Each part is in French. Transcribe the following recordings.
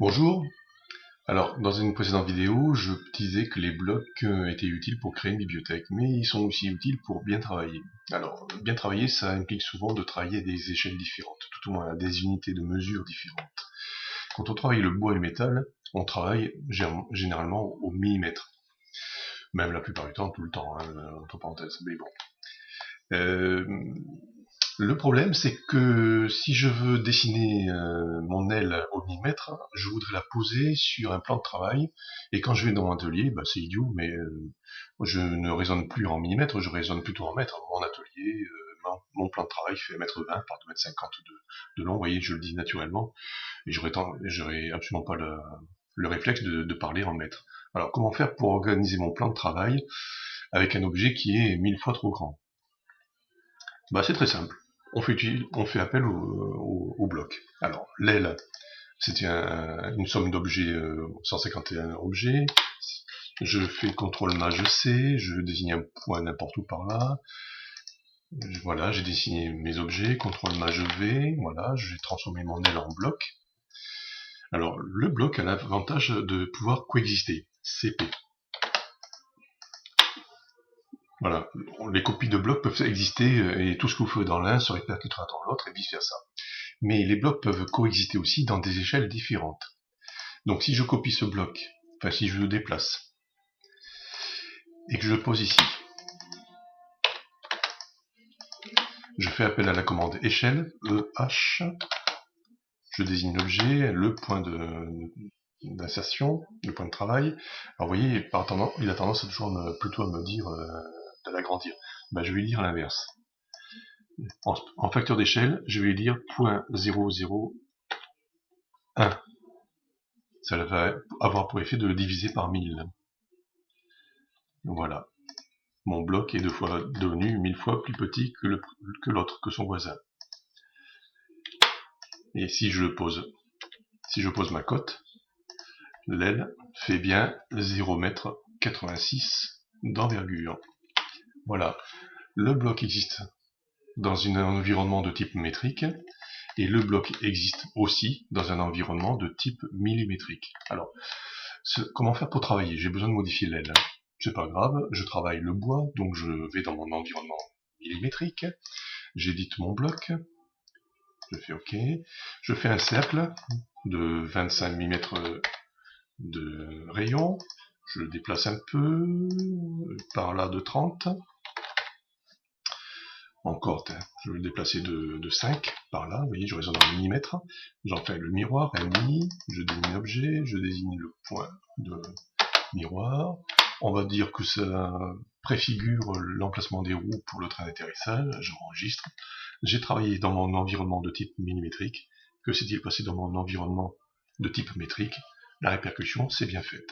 Bonjour. Alors, dans une précédente vidéo, je disais que les blocs étaient utiles pour créer une bibliothèque, mais ils sont aussi utiles pour bien travailler. Alors, bien travailler, ça implique souvent de travailler à des échelles différentes, tout au moins à des unités de mesure différentes. Quand on travaille le bois et le métal, on travaille généralement au millimètre. Même la plupart du temps, tout le temps, hein, entre parenthèses, mais bon. Euh, Le problème, c'est que si je veux dessiner mon aile au millimètre, je voudrais la poser sur un plan de travail, et quand je vais dans mon atelier, bah, c'est idiot, mais je ne raisonne plus en millimètres, je raisonne plutôt en mètres. Mon atelier, mon plan de travail fait 1,20 m par 2,50 m de long, vous voyez, je le dis naturellement, et j'aurais absolument pas le réflexe de parler en mètres. Alors, comment faire pour organiser mon plan de travail avec un objet qui est 1000 fois trop grand? Bah, c'est très simple. On fait appel au bloc. Alors, l'aile, c'est une somme d'objets, 151 objets. Je fais CTRL MAJ C, je désigne un point n'importe où par là. Voilà, j'ai dessiné mes objets, CTRL MAJ V, voilà, j'ai transformé mon aile en bloc. Alors, le bloc a l'avantage de pouvoir coexister, CP. Voilà, les copies de blocs peuvent exister et tout ce que vous faites dans l'un se répercutera dans l'autre et vice versa. Mais les blocs peuvent coexister aussi dans des échelles différentes. Donc si je copie ce bloc, enfin si je le déplace, et que je le pose ici, je fais appel à la commande échelle, EH, je désigne l'objet, le point d'insertion, le point de travail. Alors vous voyez, il a tendance à toujours plutôt à me dire de l'agrandir. Ben, je vais lire l'inverse. En facteur d'échelle, je vais lire .001. Ça va avoir pour effet de le diviser par 1000. Voilà. Mon bloc est devenu 1000 fois plus petit que l'autre, que son voisin. Et si je pose ma cote, l'aile fait bien 0,86 m d'envergure. Voilà. Le bloc existe dans un environnement de type métrique, et le bloc existe aussi dans un environnement de type millimétrique. Alors, comment faire pour travailler? J'ai besoin de modifier l'aile. C'est pas grave, je travaille le bois, donc je vais dans mon environnement millimétrique, j'édite mon bloc, je fais OK, je fais un cercle de 25 mm de rayon, je le déplace un peu, par là de 30, encore, je vais le déplacer de 5, par là, vous voyez, je raisonne en millimètres, j'en fais le miroir, MI, je désigne l'objet, je désigne le point de miroir, on va dire que ça préfigure l'emplacement des roues pour le train d'atterrissage, j'enregistre. J'ai travaillé dans mon environnement de type millimétrique. Que s'est-il passé dans mon environnement de type métrique? La répercussion, c'est bien faite.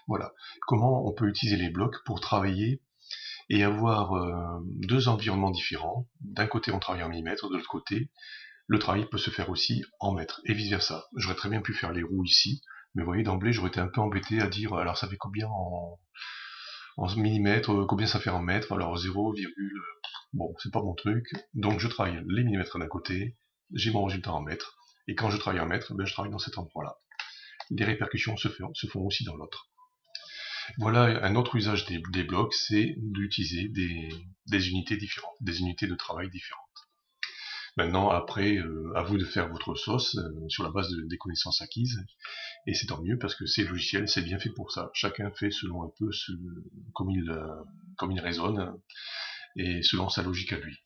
Voilà. Comment on peut utiliser les blocs pour travailler et avoir deux environnements différents. D'un côté, on travaille en millimètres, de l'autre côté, le travail peut se faire aussi en mètres, et vice-versa. J'aurais très bien pu faire les roues ici, mais vous voyez, d'emblée, j'aurais été un peu embêté à dire, alors ça fait combien en millimètres, combien ça fait en mètres, alors 0, bon, c'est pas mon truc, donc je travaille les millimètres d'un côté, j'ai mon résultat en mètres, et quand je travaille en mètres, ben, je travaille dans cet endroit-là. Les répercussions se font aussi dans l'autre. Voilà un autre usage des blocs, c'est d'utiliser des unités différentes, des unités de travail différentes. Maintenant, après, à vous de faire votre sauce sur la base des connaissances acquises, et c'est tant mieux parce que ces logiciels, c'est bien fait pour ça. Chacun fait selon un peu comme il raisonne et selon sa logique à lui.